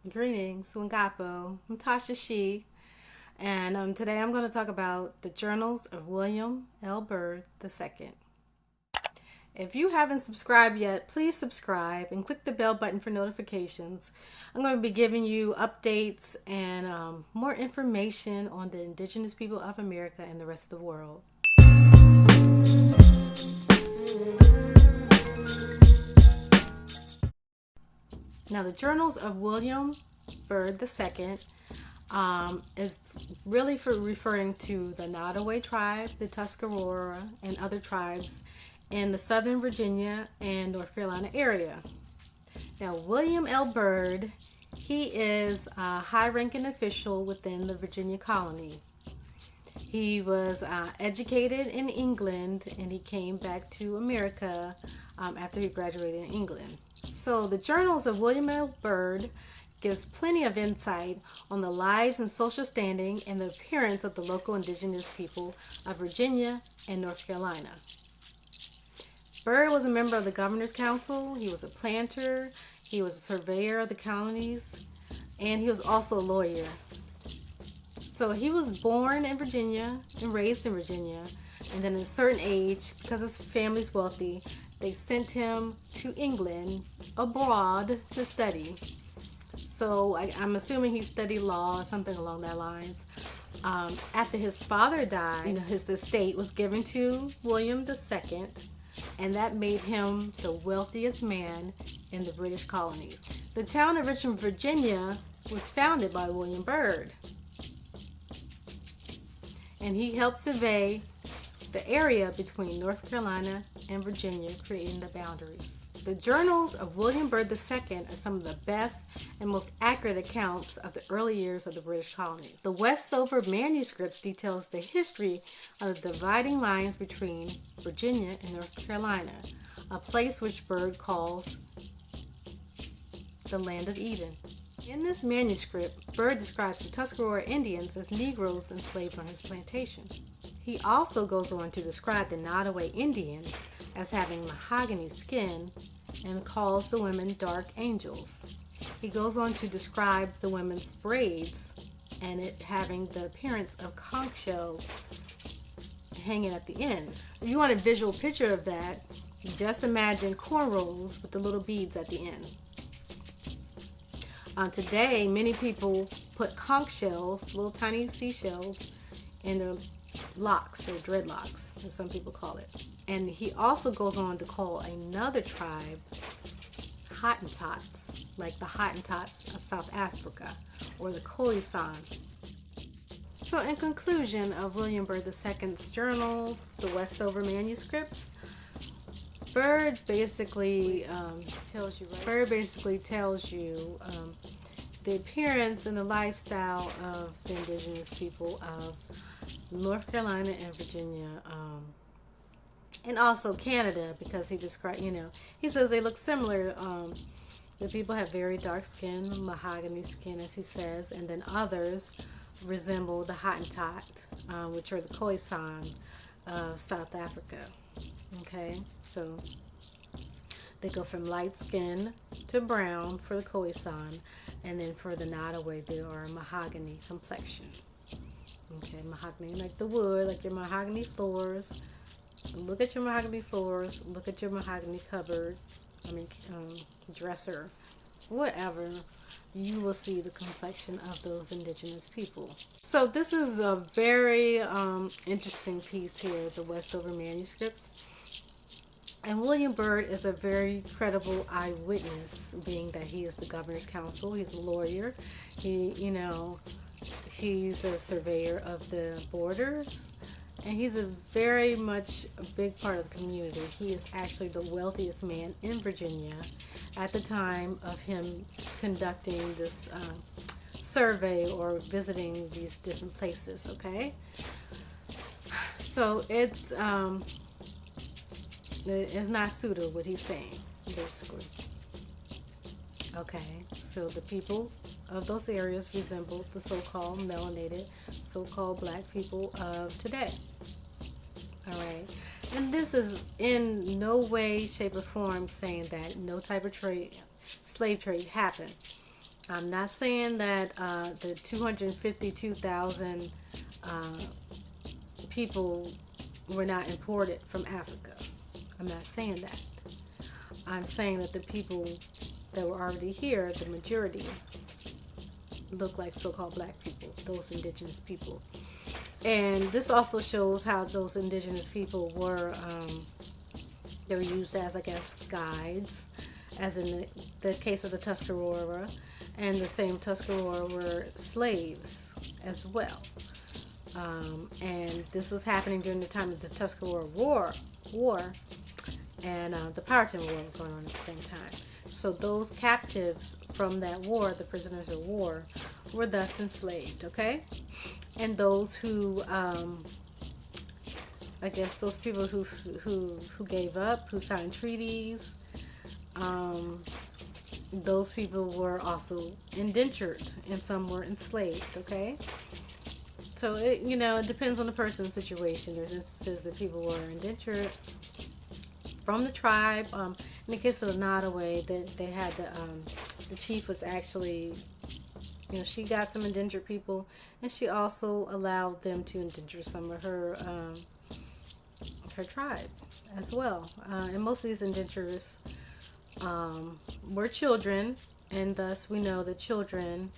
Greetings, Wangapo. I'm Tasha She, and today I'm going to talk about the journals of William L. Byrd II. If you haven't subscribed yet, please subscribe and click the bell button for notifications. I'm going to be giving you updates and more information on the indigenous people of America and the rest of the world. Now, the journals of William Byrd II is really referring to the Nottoway tribe, the Tuscarora, and other tribes in the southern Virginia and North Carolina area. Now, William L. Byrd, he is a high-ranking official within the Virginia colony. He was educated in England, and he came back to America after he graduated in England. So the journals of William L. Byrd gives plenty of insight on the lives and social standing and the appearance of the local indigenous people of Virginia and North Carolina. Byrd was a member of the Governor's Council. He was a planter. He was a surveyor of the colonies, and he was also a lawyer. So he was born in Virginia and raised in Virginia, and then at a certain age, because his family's wealthy, they sent him to England abroad to study. So I'm assuming he studied law or something along that lines. After his father died, his estate was given to William II, and that made him the wealthiest man in the British colonies. The town of Richmond, Virginia was founded by William Byrd, and he helped survey the area between North Carolina and Virginia, creating the boundaries. The journals of William Byrd II are some of the best and most accurate accounts of the early years of the British colonies. The Westover Manuscripts details the history of the dividing lines between Virginia and North Carolina, a place which Byrd calls the Land of Eden. In this manuscript, Byrd describes the Tuscarora Indians as Negroes enslaved on his plantation. He also goes on to describe the Nottoway Indians as having mahogany skin and calls the women dark angels. He goes on to describe the women's braids and it having the appearance of conch shells hanging at the ends. If you want a visual picture of that, just imagine cornrows with the little beads at the end. Today, many people put conch shells, little tiny seashells, in their locks or dreadlocks, as some people call it. And he also goes on to call another tribe Hottentots, like the Hottentots of South Africa, or the colonies. So in conclusion of William Byrd II's journals, the Westover Manuscripts, Byrd basically tells you the appearance and the lifestyle of the indigenous people of North Carolina and Virginia, and also Canada, because he described, he says they look similar. The people have very dark skin, mahogany skin, as he says, and then others resemble the Hottentot, which are the Khoisan of South Africa. Okay, so they go from light skin to brown for the Khoisan, and then for the Nottoway, they are mahogany complexion. Okay, mahogany like the wood, like your mahogany floors. Look at your mahogany floors. Look at your mahogany cupboard. Dresser, whatever. You will see the complexion of those indigenous people. So this is a very interesting piece here, the Westover Manuscripts. And William Byrd is a very credible eyewitness, being that he is the Governor's Council. He's a lawyer. He's a surveyor of the borders, and he's a very much a big part of the community. He is actually the wealthiest man in Virginia at the time of him conducting this survey or visiting these different places. Okay, so it's not pseudo what he's saying, basically. Okay, so the people of those areas resemble the so-called melanated, so-called black people of today. All right, and this is in no way, shape, or form saying that no type of slave trade happened. I'm not saying that the 252,000 people were not imported from Africa. I'm not saying that. I'm saying that the people that were already here, the majority, look like so-called black people, those indigenous people. And this also shows how those indigenous people were, they were used as, I guess, guides, as in the case of the Tuscarora, and the same Tuscarora were slaves as well. And this was happening during the time of the Tuscarora War, and the Powhatan War was going on at the same time. So those captives from that war, the prisoners of war, were thus enslaved, okay? And those who, I guess those people who gave up, who signed treaties, those people were also indentured, and some were enslaved, okay? So it, it depends on the person's situation. There's instances that people were indentured from the tribe. In the case of the Nottoway, that they had the chief was actually, she got some indentured people, and she also allowed them to indenture some of her tribe as well. And most of these indentures were children, and thus we know that children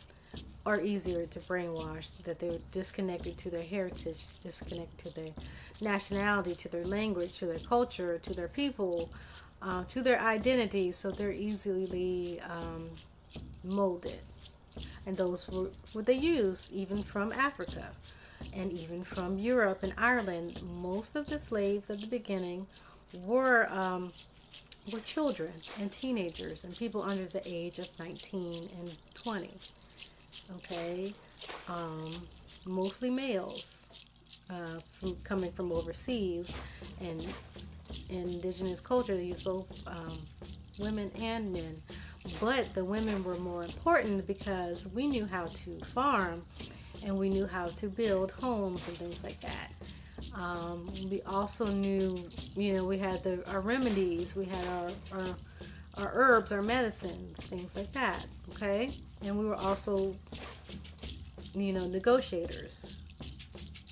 are easier to brainwash, that they were disconnected to their heritage, disconnected to their nationality, to their language, to their culture, to their people, to their identity, so they're easily molded. And those were they used even from Africa and even from Europe and Ireland. Most of the slaves at the beginning were children and teenagers and people under the age of 19 and 20. Okay, mostly males, coming from overseas, and in indigenous culture they use both women and men. But the women were more important because we knew how to farm, and we knew how to build homes and things like that. We also knew, we had our remedies, we had our herbs, our medicines, things like that, okay? And we were also, negotiators.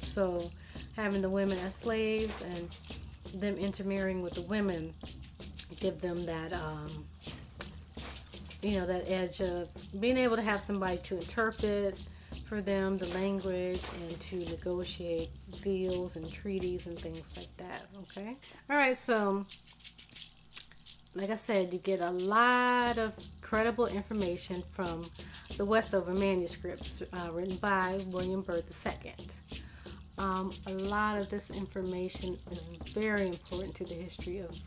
So having the women as slaves and them intermarrying with the women give them that, that edge of being able to have somebody to interpret for them the language and to negotiate deals and treaties and things like that, okay? All right, so like I said, you get a lot of credible information from the Westover Manuscripts written by William Byrd II. A lot of this information is very important to the history of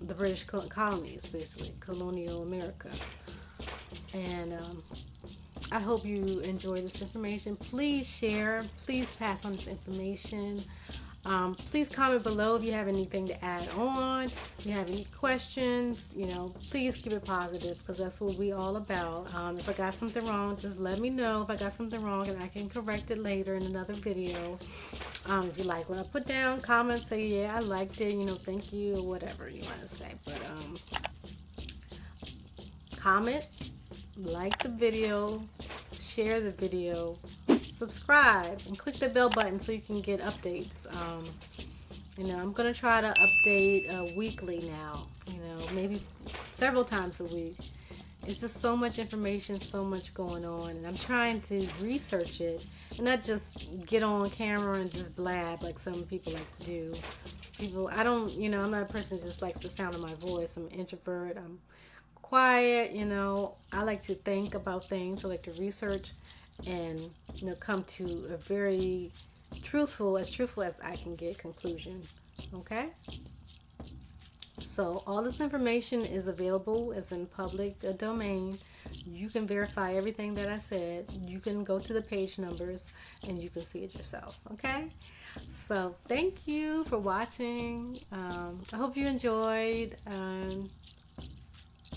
the British colonies, basically, colonial America. And I hope you enjoy this information. Please share. Please pass on this information. Please comment below if you have anything to add on. If you have any questions, please keep it positive, because that's what we all about. If I got something wrong, just let me know if I got something wrong, and I can correct it later in another video. If you like what I put down, comment, say, yeah, I liked it, thank you, or whatever you want to say. But comment, like the video, share the video, subscribe, and click the bell button so you can get updates. I'm going to try to update weekly now, maybe several times a week. It's just so much information, so much going on, and I'm trying to research it and not just get on camera and just blab like some people like to do. I'm not a person that just likes the sound of my voice. I'm an introvert. I'm quiet, I like to think about things. I like to research and come to a very truthful as I can get conclusion. Okay, so all this information is available, is in public domain. You can verify everything that I said. You can go to the page numbers and you can see it yourself. Okay, so thank you for watching. I hope you enjoyed.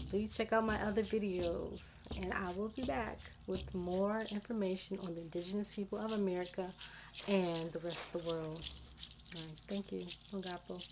Please check out my other videos, and I will be back with more information on the indigenous people of America and the rest of the world. All right, thank you. Ungapo.